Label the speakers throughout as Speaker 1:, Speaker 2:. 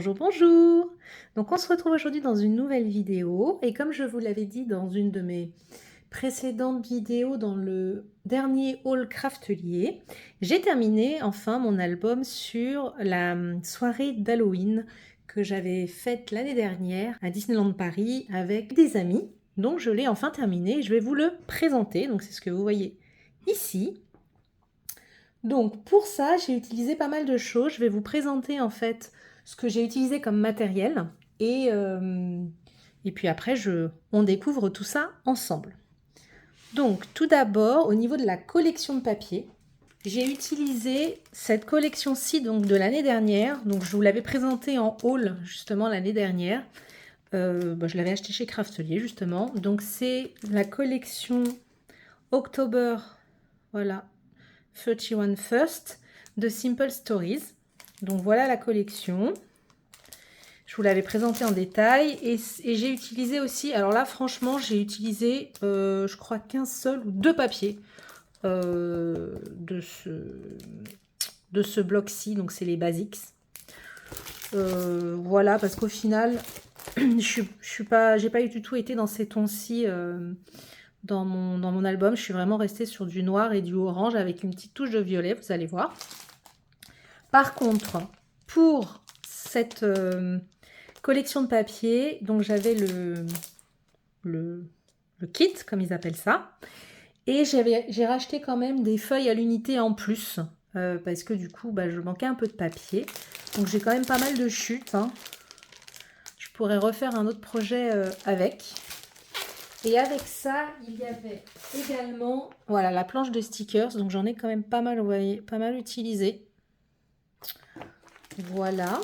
Speaker 1: Bonjour, bonjour! Donc on se retrouve aujourd'hui dans une nouvelle vidéo et comme je vous l'avais dit dans une de mes précédentes vidéos dans le dernier haul craftelier, j'ai terminé enfin mon album sur la soirée d'Halloween que j'avais faite l'année dernière à Disneyland Paris avec des amis. Donc je l'ai enfin terminé et je vais vous le présenter. Donc c'est ce que vous voyez ici. Donc pour ça, j'ai utilisé pas mal de choses. Je vais vous présenter en fait ce que j'ai utilisé comme matériel et puis après, on découvre tout ça ensemble. Donc tout d'abord, au niveau de la collection de papier, j'ai utilisé cette collection-ci donc de l'année dernière. Donc je vous l'avais présentée en haul justement l'année dernière. Je l'avais acheté chez Craftelier justement. Donc c'est la collection October, voilà, 31 First de Simple Stories. Donc voilà la collection. Je vous l'avais présentée en détail et j'ai utilisé aussi, alors là franchement j'ai utilisé je crois qu'un seul ou deux papiers de ce bloc-ci, donc c'est les Basics. Voilà, parce qu'au final j'ai pas du tout été dans ces tons-ci dans mon album. Je suis vraiment restée sur du noir et du orange avec une petite touche de violet, vous allez voir. Par contre, pour cette collection de papier, donc j'avais le kit, comme ils appellent ça. Et j'ai racheté quand même des feuilles à l'unité en plus, parce que du coup, je manquais un peu de papier. Donc j'ai quand même pas mal de chutes. Hein. Je pourrais refaire un autre projet avec. Et avec ça, il y avait également, voilà, la planche de stickers. Donc j'en ai quand même pas mal, vous voyez, pas mal utilisé. Voilà.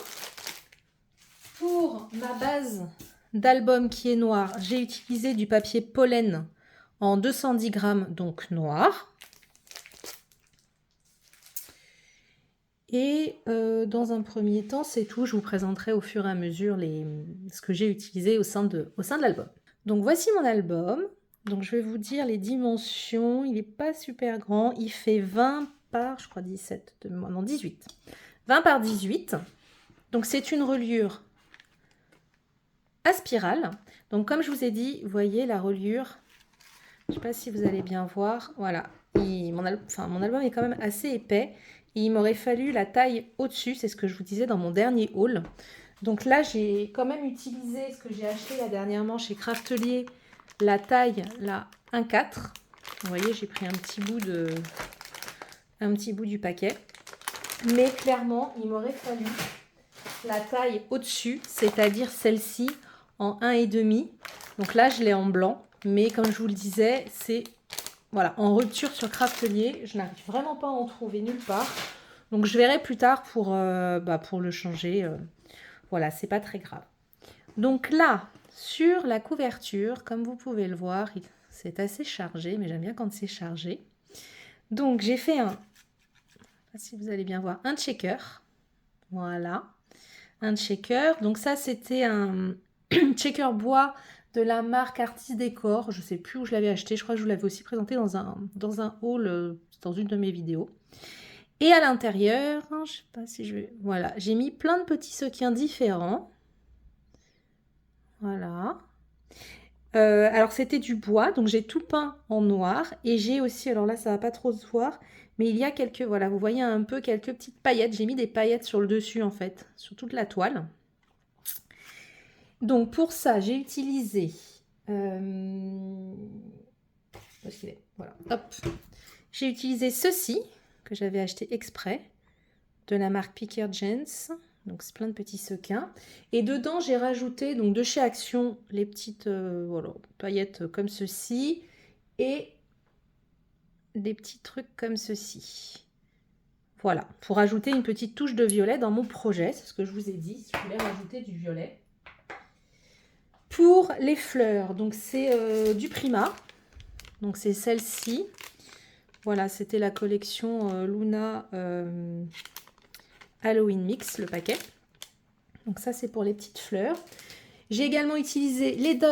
Speaker 1: Pour ma base d'album qui est noir, j'ai utilisé du papier pollen en 210 grammes, donc noir. Et dans un premier temps, c'est tout. Je vous présenterai au fur et à mesure ce que j'ai utilisé au sein de l'album. Donc voici mon album. Donc je vais vous dire les dimensions. Il n'est pas super grand. Il fait 20 par, je crois 17, non 18. 20 par 18. Donc c'est une reliure à spirale. Donc comme je vous ai dit, vous voyez la reliure. Je ne sais pas si vous allez bien voir. Voilà. Mon album est quand même assez épais. Et il m'aurait fallu la taille au-dessus. C'est ce que je vous disais dans mon dernier haul. Donc là, j'ai quand même utilisé ce que j'ai acheté là dernièrement chez Craftelier. La taille, la 1,4. Vous voyez, j'ai pris un petit bout du paquet. Mais clairement, il m'aurait fallu la taille au-dessus, c'est-à-dire celle-ci en 1,5. Donc là, je l'ai en blanc. Mais comme je vous le disais, c'est voilà, en rupture sur Craftelier. Je n'arrive vraiment pas à en trouver nulle part. Donc je verrai plus tard pour le changer. Voilà, c'est pas très grave. Donc là, sur la couverture, comme vous pouvez le voir, c'est assez chargé, mais j'aime bien quand c'est chargé. Donc j'ai fait je ne sais pas si vous allez bien voir, un checker. Voilà, un checker. Donc ça, c'était un checker bois de la marque Artis Décor. Je ne sais plus où je l'avais acheté. Je crois que je vous l'avais aussi présenté dans un haul, dans une de mes vidéos. Et à l'intérieur, je ne sais pas si je vais... Voilà, j'ai mis plein de petits sequins différents. Voilà. Alors c'était du bois, donc j'ai tout peint en noir. Et j'ai aussi, alors là ça va pas trop se voir, mais il y a quelques, voilà, vous voyez un peu quelques petites paillettes. J'ai mis des paillettes sur le dessus en fait, sur toute la toile. Donc pour ça, j'ai utilisé... Où est-ce qu'il est ? Voilà, hop. J'ai utilisé ceci, que j'avais acheté exprès, de la marque Picker Gents. Donc c'est plein de petits sequins. Et dedans, j'ai rajouté donc de chez Action les petites paillettes comme ceci et des petits trucs comme ceci. Voilà, pour ajouter une petite touche de violet dans mon projet. C'est ce que je vous ai dit, si je voulais rajouter du violet. Pour les fleurs, donc c'est du Prima. Donc c'est celle-ci. Voilà, c'était la collection Luna Halloween Mix, le paquet. Donc ça, c'est pour les petites fleurs. J'ai également utilisé les dots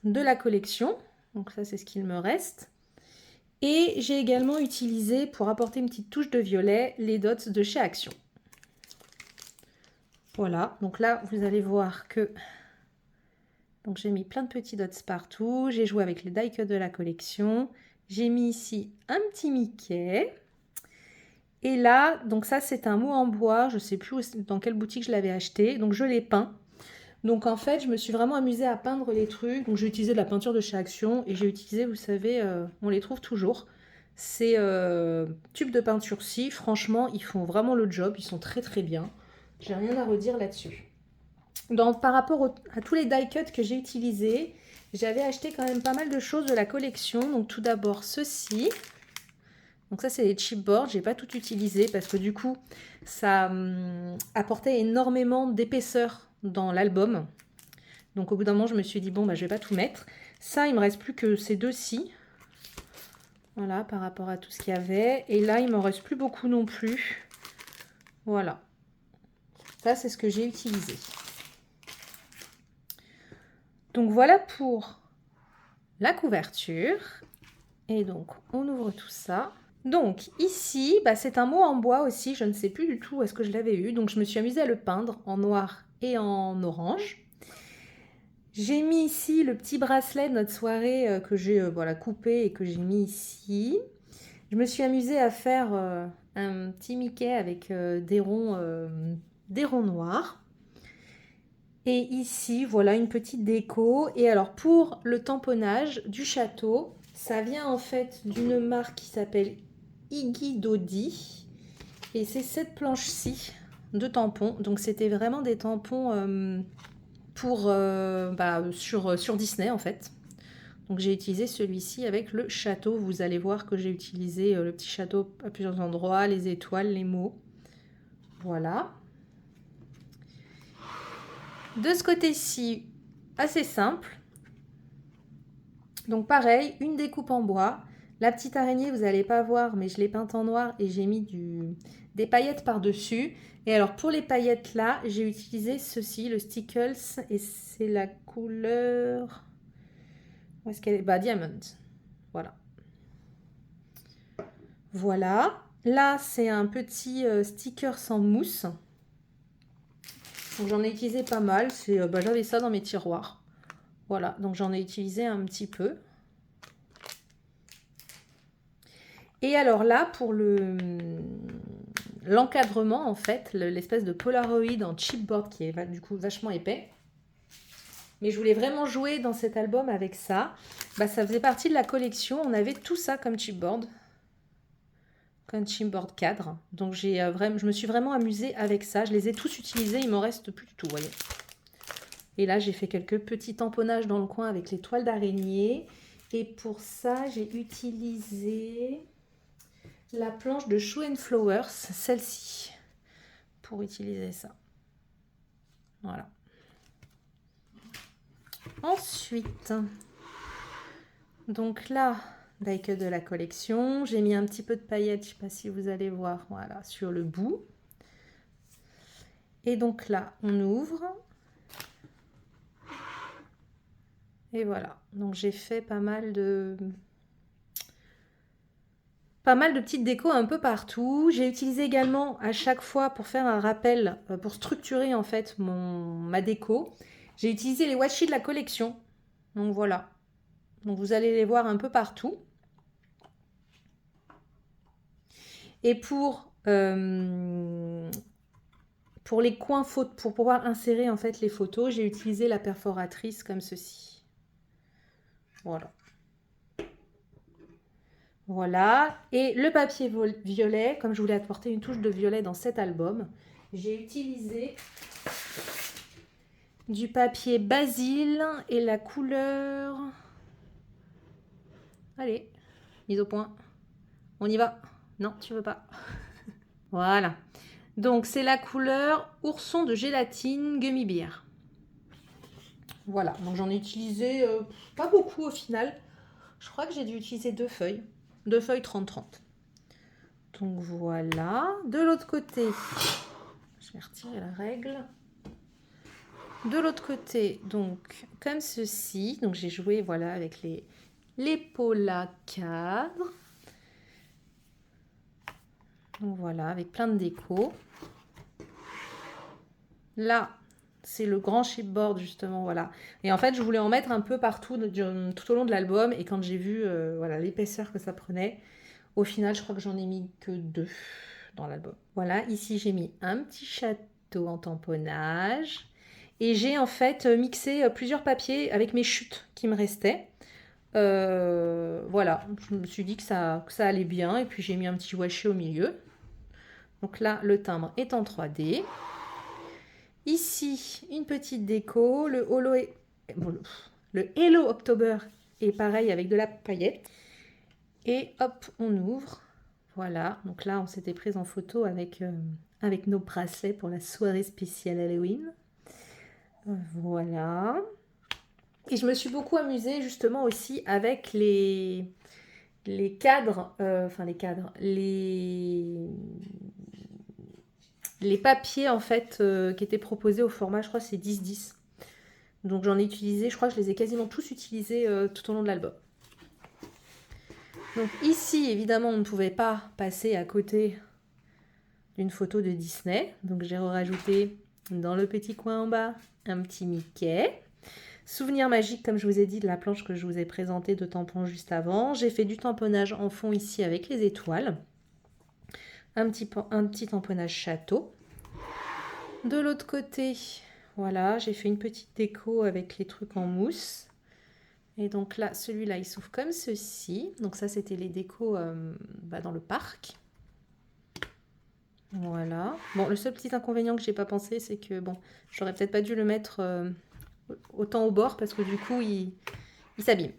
Speaker 1: de la collection. Donc ça, c'est ce qu'il me reste. Et j'ai également utilisé, pour apporter une petite touche de violet, les dots de chez Action. Voilà, donc là, vous allez voir que donc j'ai mis plein de petits dots partout. J'ai joué avec les die cuts de la collection. J'ai mis ici un petit Mickey. Et là, donc ça, c'est un mot en bois. Je ne sais plus dans quelle boutique je l'avais acheté. Donc je l'ai peint. Donc en fait, je me suis vraiment amusée à peindre les trucs. Donc j'ai utilisé de la peinture de chez Action. Et j'ai utilisé, vous savez, on les trouve toujours. Ces tubes de peinture-ci, franchement, ils font vraiment le job. Ils sont très très bien. J'ai rien à redire là-dessus. Par rapport à tous les die cuts que j'ai utilisés, j'avais acheté quand même pas mal de choses de la collection. Donc tout d'abord ceci. Donc ça c'est les chipboards, j'ai pas tout utilisé parce que du coup ça apportait énormément d'épaisseur dans l'album. Donc au bout d'un moment je me suis dit bon bah je vais pas tout mettre. Ça il me reste plus que ces deux-ci. Voilà par rapport à tout ce qu'il y avait. Et là il m'en reste plus beaucoup non plus. Voilà. Ça c'est ce que j'ai utilisé. Donc voilà pour la couverture. Et donc on ouvre tout ça. Donc ici, bah, c'est un mot en bois aussi, je ne sais plus du tout où est-ce que je l'avais eu. Donc je me suis amusée à le peindre en noir et en orange. J'ai mis ici le petit bracelet de notre soirée que j'ai voilà, coupé et que j'ai mis ici. Je me suis amusée à faire un petit Mickey avec des ronds noirs. Et ici, voilà une petite déco. Et alors pour le tamponnage du château, ça vient en fait d'une marque qui s'appelle Iggy Dodi. Et c'est cette planche-ci de tampons. Donc c'était vraiment des tampons sur Disney en fait. Donc j'ai utilisé celui-ci avec le château. Vous allez voir que j'ai utilisé le petit château à plusieurs endroits, les étoiles, les mots. Voilà. De ce côté-ci, assez simple. Donc pareil, une découpe en bois. La petite araignée, vous n'allez pas voir, mais je l'ai peinte en noir et j'ai mis des paillettes par-dessus. Et alors pour les paillettes là, j'ai utilisé ceci, le Stickles, et c'est la couleur... Où est-ce qu'elle est? Bah, Diamond. Voilà. Voilà. Là, c'est un petit sticker sans mousse. Donc j'en ai utilisé pas mal. J'avais ça dans mes tiroirs. Voilà, donc j'en ai utilisé un petit peu. Et alors là, pour l'encadrement, en fait, l'espèce de Polaroid en chipboard qui est du coup vachement épais. Mais je voulais vraiment jouer dans cet album avec ça. Bah, ça faisait partie de la collection. On avait tout ça comme chipboard. Comme chipboard cadre. Donc je me suis vraiment amusée avec ça. Je les ai tous utilisés. Il m'en reste plus du tout, vous voyez. Et là, j'ai fait quelques petits tamponnages dans le coin avec les toiles d'araignée. Et pour ça, j'ai utilisé la planche de Show and Flowers, celle-ci, pour utiliser ça. Voilà. Ensuite, donc là, die cut de la collection. J'ai mis un petit peu de paillettes, je ne sais pas si vous allez voir, voilà, sur le bout. Et donc là, on ouvre. Et voilà. Donc j'ai fait pas mal de petites décos un peu partout. J'ai utilisé également à chaque fois pour faire un rappel, pour structurer en fait ma déco. J'ai utilisé les washi de la collection. Donc voilà. Donc vous allez les voir un peu partout. Et pour les coins photos, pour pouvoir insérer en fait les photos, j'ai utilisé la perforatrice comme ceci. Voilà. Voilà. Et le papier violet, comme je voulais apporter une touche de violet dans cet album, j'ai utilisé du papier Basile et la couleur... Allez, mise au point. On y va. Non, tu veux pas. Voilà. Donc, c'est la couleur Ourson de gélatine Gummy Bear. Voilà. Donc, j'en ai utilisé pas beaucoup au final. Je crois que j'ai dû utiliser 2 feuilles. 2 feuilles 30-30. Donc, voilà. De l'autre côté, je vais retirer la règle. De l'autre côté, donc, comme ceci. Donc, j'ai joué, voilà, avec les polas cadres. Donc, voilà, avec plein de déco. Là, c'est le grand chipboard justement, voilà. Et en fait, je voulais en mettre un peu partout tout au long de l'album. Et quand j'ai vu voilà, l'épaisseur que ça prenait, au final, je crois que j'en ai mis que 2 dans l'album. Voilà, ici j'ai mis un petit château en tamponnage. Et j'ai en fait mixé plusieurs papiers avec mes chutes qui me restaient. Voilà, je me suis dit que ça allait bien. Et puis j'ai mis un petit washi au milieu. Donc là, le timbre est en 3D. Ici, une petite déco. Le Hello October est pareil avec de la paillette. Et hop, on ouvre. Voilà, donc là, on s'était prise en photo avec nos bracelets pour la soirée spéciale Halloween. Voilà. Et je me suis beaucoup amusée justement aussi avec les cadres, les papiers en fait qui étaient proposés au format, je crois c'est 10-10. Donc j'en ai utilisé, je crois que je les ai quasiment tous utilisés tout au long de l'album. Donc ici, évidemment, on ne pouvait pas passer à côté d'une photo de Disney. Donc j'ai rajouté dans le petit coin en bas un petit Mickey. Souvenir magique, comme je vous ai dit, de la planche que je vous ai présentée de tampons juste avant. J'ai fait du tamponnage en fond ici avec les étoiles. Un petit tamponnage château. De l'autre côté, voilà, j'ai fait une petite déco avec les trucs en mousse. Et donc là, celui-là, il s'ouvre comme ceci. Donc ça, c'était les décos dans le parc. Voilà. Bon, le seul petit inconvénient que j'ai pas pensé, c'est que bon, j'aurais peut-être pas dû le mettre autant au bord parce que du coup, il s'abîme.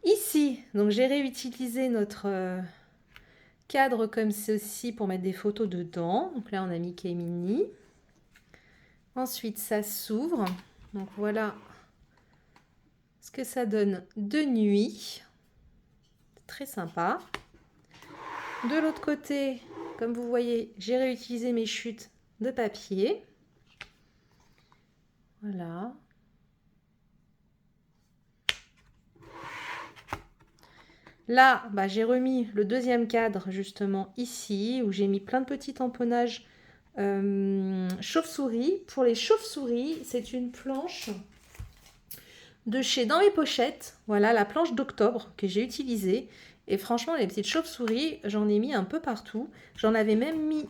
Speaker 1: Ici, donc j'ai réutilisé notre cadre comme ceci pour mettre des photos dedans. Donc là, on a Mickey et Minnie. Ensuite, ça s'ouvre. Donc voilà ce que ça donne de nuit. Très sympa. De l'autre côté, comme vous voyez, j'ai réutilisé mes chutes de papier. Voilà. Là, j'ai remis le deuxième cadre justement ici, où j'ai mis plein de petits tamponnages chauve-souris. Pour les chauves-souris, c'est une planche de chez Dans mes pochettes. Voilà, la planche d'octobre que j'ai utilisée. Et franchement, les petites chauves-souris, j'en ai mis un peu partout. J'en avais même mis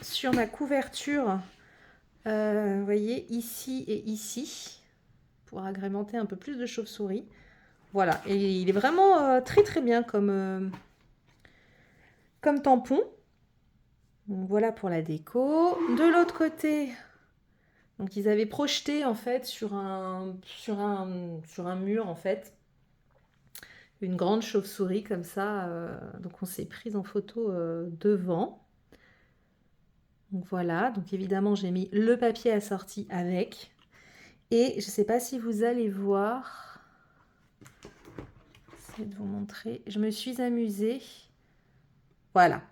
Speaker 1: sur ma couverture, vous voyez, ici et ici, pour agrémenter un peu plus de chauve-souris. Voilà, et il est vraiment très très bien comme tampon. Donc voilà pour la déco. De l'autre côté, donc ils avaient projeté en fait sur un mur en fait une grande chauve-souris comme ça. Donc on s'est prise en photo devant. Donc voilà, donc évidemment j'ai mis le papier assorti avec. Et je ne sais pas si vous allez voir. J'essaie de vous montrer. Je me suis amusée. Voilà,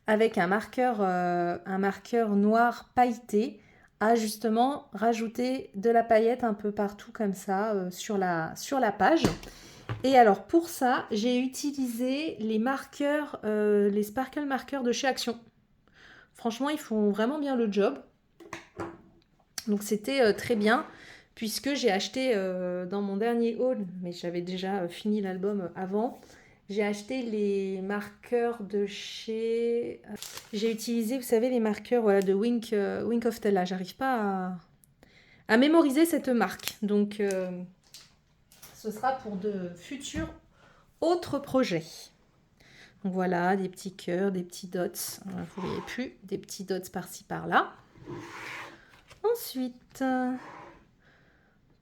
Speaker 1: avec un marqueur noir pailleté, à justement rajouter de la paillette un peu partout comme ça sur la page. Et alors pour ça, j'ai utilisé les marqueurs, les sparkle marqueurs de chez Action. Franchement, ils font vraiment bien le job. Donc c'était très bien, puisque j'ai acheté dans mon dernier haul, mais j'avais déjà fini l'album avant, j'ai acheté les marqueurs de chez... J'ai utilisé, vous savez, les marqueurs voilà, de Wink of Stella. J'arrive pas à mémoriser cette marque. Donc, ce sera pour de futurs autres projets. Donc voilà, des petits cœurs, des petits dots. Vous ne voyez plus, des petits dots par-ci, par-là. Ensuite...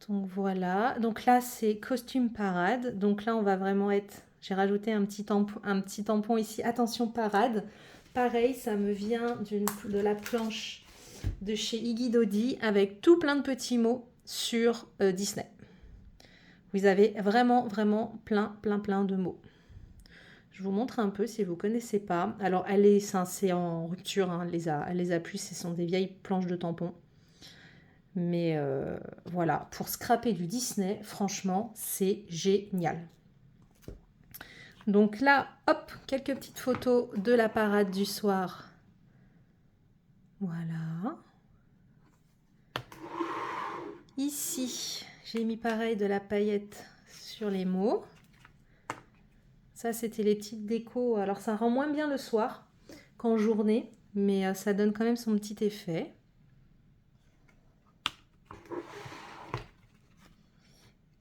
Speaker 1: Donc voilà, donc là c'est costume parade. Donc là on va vraiment être, j'ai rajouté un petit tampon ici, attention parade. Pareil, ça me vient de la planche de chez Iggy Dodi avec tout plein de petits mots sur Disney. Vous avez vraiment plein de mots. Je vous montre un peu si vous ne connaissez pas. Alors c'est en rupture, hein, elle les a plus, ce sont des vieilles planches de tampons. Mais voilà, pour scraper du Disney, franchement, c'est génial. Donc là, hop, quelques petites photos de la parade du soir. Voilà. Ici, j'ai mis pareil de la paillette sur les mots. Ça, c'était les petites décos. Alors, ça rend moins bien le soir qu'en journée, mais ça donne quand même son petit effet.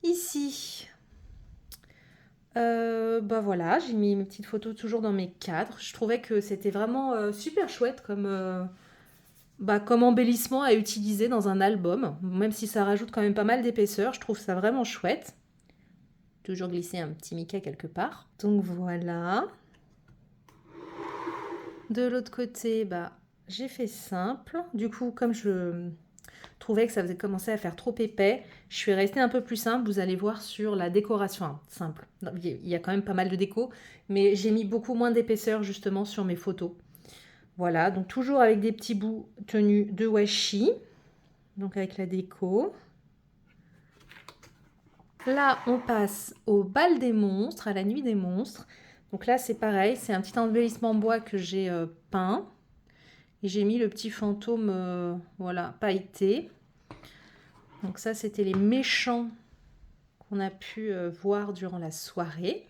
Speaker 1: Ici, bah voilà, j'ai mis mes petites photos toujours dans mes cadres. Je trouvais que c'était vraiment super chouette comme embellissement à utiliser dans un album. Même si ça rajoute quand même pas mal d'épaisseur, je trouve ça vraiment chouette. Toujours glisser un petit Mickey quelque part. Donc voilà. De l'autre côté, bah, j'ai fait simple. Du coup, comme je trouvais que ça faisait commencer à faire trop épais, je suis restée un peu plus simple. Vous allez voir sur la décoration. Hein, simple. Il y a quand même pas mal de déco, mais j'ai mis beaucoup moins d'épaisseur justement sur mes photos. Voilà, donc toujours avec des petits bouts tenus de washi. Donc avec la déco. Là, on passe au bal des monstres, à la nuit des monstres. Donc là, c'est pareil, c'est un petit embellissement en bois que j'ai peint. Et j'ai mis le petit fantôme, voilà, pailleté. Donc ça, c'était les méchants qu'on a pu voir durant la soirée.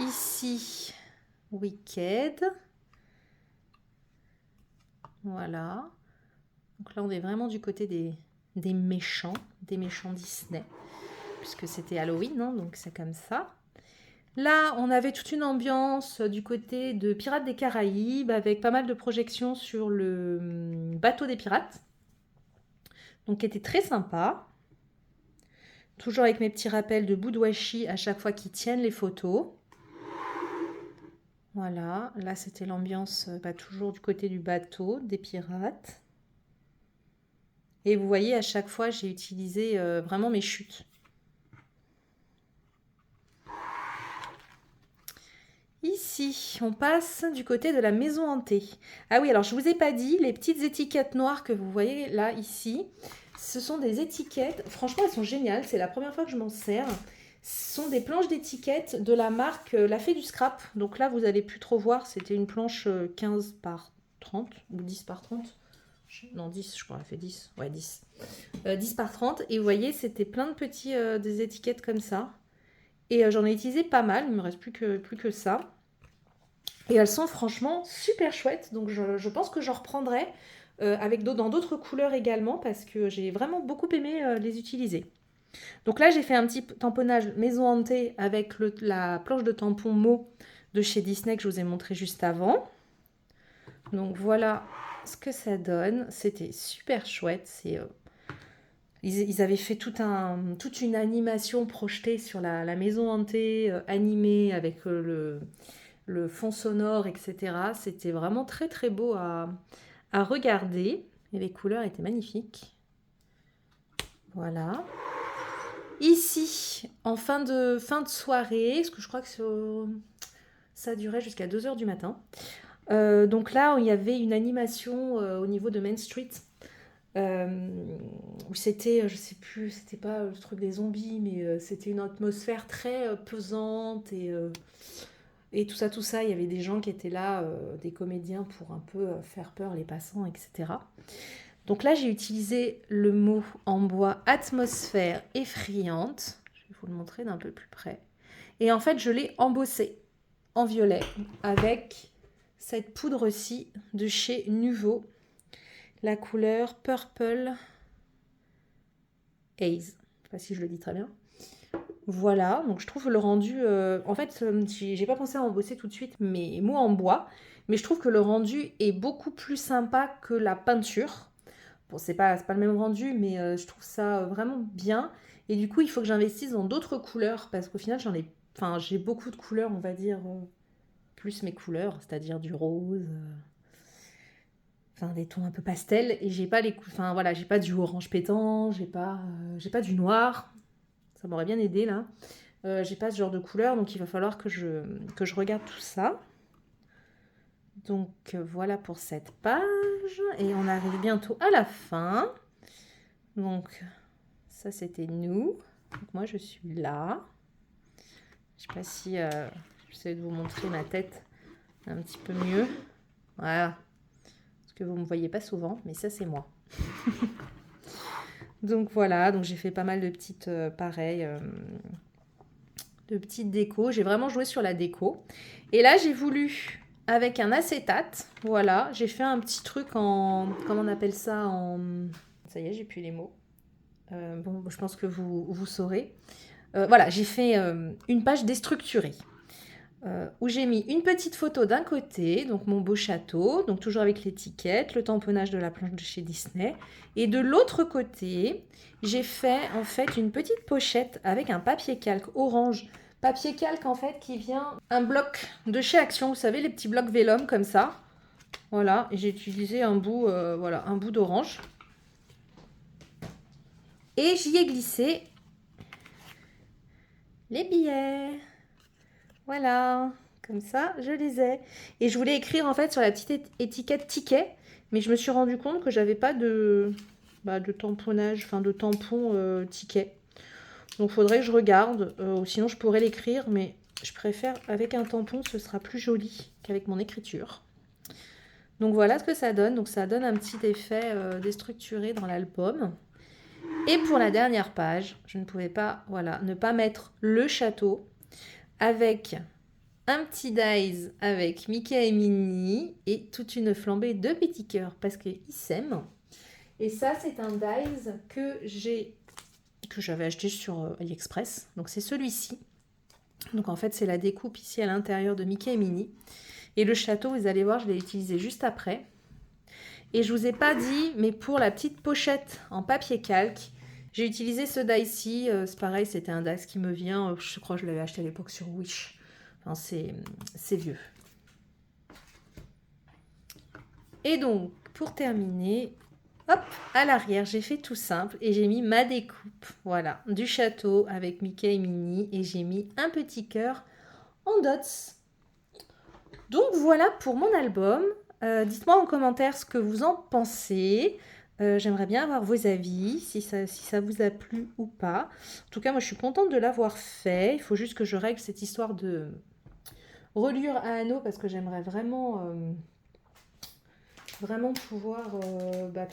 Speaker 1: Ici, Wicked. Voilà. Donc là, on est vraiment du côté des méchants Disney. Puisque c'était Halloween, hein, donc c'est comme ça. Là, on avait toute une ambiance du côté de Pirates des Caraïbes avec pas mal de projections sur le bateau des pirates. Donc, qui était très sympa. Toujours avec mes petits rappels de bouts de washi à chaque fois qu'ils tiennent les photos. Voilà, là c'était l'ambiance toujours du côté du bateau des pirates. Et vous voyez, à chaque fois, j'ai utilisé vraiment mes chutes. Ici, on passe du côté de la maison hantée. Ah oui, alors je ne vous ai pas dit, les petites étiquettes noires que vous voyez là, ici, ce sont des étiquettes, franchement elles sont géniales, c'est la première fois que je m'en sers. Ce sont des planches d'étiquettes de la marque La Fée du Scrap. Donc là, vous n'allez plus trop voir, c'était une planche 15 par 30 ou 10 par 30. Non, 10, je crois, elle fait 10. Ouais, 10. 10 par 30. Et vous voyez, c'était plein de petits des étiquettes comme ça. Et j'en ai utilisé pas mal, il ne me reste plus que ça. Et elles sont franchement super chouettes, donc je pense que j'en reprendrai dans d'autres couleurs également parce que j'ai vraiment beaucoup aimé les utiliser. Donc là, j'ai fait un petit tamponnage maison hantée avec la planche de tampon Mo de chez Disney que je vous ai montré juste avant. Donc voilà ce que ça donne. C'était super chouette. Ils avaient fait toute une animation projetée sur la maison hantée, animée avec le fond sonore, etc. C'était vraiment très très beau à regarder. Et les couleurs étaient magnifiques. Voilà. Ici, en fin de soirée, parce que je crois que ça durait jusqu'à 2h du matin. Donc là, il y avait une animation au niveau de Main Street. Où c'était, je sais plus, c'était pas le truc des zombies, mais c'était une atmosphère très pesante et tout ça. Il y avait des gens qui étaient là, des comédiens pour un peu faire peur les passants, etc. Donc là, j'ai utilisé le mot en bois atmosphère effrayante. Je vais vous le montrer d'un peu plus près. Et en fait, je l'ai embossé en violet avec cette poudre-ci de chez Nuvo. La couleur Purple Haze. Je ne sais pas si je le dis très bien. Voilà, donc je trouve le rendu... en fait, j'ai pas pensé à embosser tout de suite mes mots en bois, mais je trouve que le rendu est beaucoup plus sympa que la peinture. Bon, c'est pas le même rendu, mais je trouve ça vraiment bien. Et du coup, il faut que j'investisse dans d'autres couleurs, parce qu'au final, j'ai beaucoup de couleurs, on va dire, plus mes couleurs, c'est-à-dire du rose... des tons un peu pastels, et j'ai pas j'ai pas du orange pétant, j'ai pas du noir, ça m'aurait bien aidé là. J'ai pas ce genre de couleur, donc il va falloir que je regarde tout ça. Donc voilà pour cette page, et on arrive bientôt à la fin. Donc ça c'était nous, donc moi je suis là. Je sais pas si j'essaie de vous montrer ma tête un petit peu mieux. Voilà. Que vous ne me voyez pas souvent, mais ça c'est moi. Donc voilà, donc j'ai fait pas mal de petites, pareil, de petites décos. J'ai vraiment joué sur la déco. Et là, j'ai voulu, avec un acétate, voilà, j'ai fait un petit truc en, comment on appelle ça, en... Ça y est, j'ai plus les mots. Bon, je pense que vous saurez. Voilà, j'ai fait une page déstructurée. Où j'ai mis une petite photo d'un côté, donc mon beau château, donc toujours avec l'étiquette, le tamponnage de la planche de chez Disney. Et de l'autre côté, j'ai fait en fait une petite pochette avec un papier calque orange. Papier calque en fait qui vient un bloc de chez Action, vous savez les petits blocs vélum comme ça. Voilà, et j'ai utilisé un bout, voilà, un bout d'orange. Et j'y ai glissé les billets. Voilà, comme ça, je les ai. Et je voulais écrire en fait sur la petite étiquette ticket, mais je me suis rendu compte que j'avais pas de tamponnage, enfin de tampon ticket. Donc il faudrait que je regarde, ou sinon je pourrais l'écrire, mais je préfère avec un tampon, ce sera plus joli qu'avec mon écriture. Donc voilà ce que ça donne. Donc ça donne un petit effet déstructuré dans l'album. Et pour la dernière page, je ne pouvais pas, voilà, ne pas mettre le château avec un petit dies avec Mickey et Minnie et toute une flambée de petits cœurs parce qu'ils s'aiment. Et ça, c'est un dies que j'avais acheté sur AliExpress. Donc c'est celui-ci. Donc en fait, c'est la découpe ici à l'intérieur de Mickey et Minnie. Et le château, vous allez voir, je l'ai utilisé juste après. Et je vous ai pas dit, mais pour la petite pochette en papier calque, j'ai utilisé ce die-ci. C'est pareil, c'était un dies qui me vient. Je crois que je l'avais acheté à l'époque sur Wish. Enfin, c'est vieux. Et donc, pour terminer, hop, à l'arrière, j'ai fait tout simple et j'ai mis ma découpe, voilà, du château avec Mickey et Minnie et j'ai mis un petit cœur en dots. Donc voilà pour mon album. Dites-moi en commentaire ce que vous en pensez. J'aimerais bien avoir vos avis, si ça vous a plu ou pas. En tout cas, moi, je suis contente de l'avoir fait. Il faut juste que je règle cette histoire de reliure à anneaux parce que j'aimerais vraiment pouvoir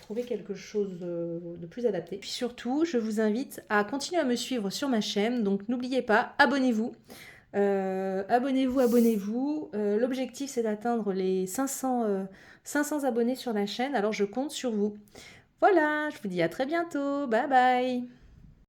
Speaker 1: trouver quelque chose de plus adapté. Puis surtout, je vous invite à continuer à me suivre sur ma chaîne. Donc n'oubliez pas, abonnez-vous. Abonnez-vous. L'objectif, c'est d'atteindre les 500 abonnés sur la chaîne. Alors je compte sur vous. Voilà, je vous dis à très bientôt. Bye bye.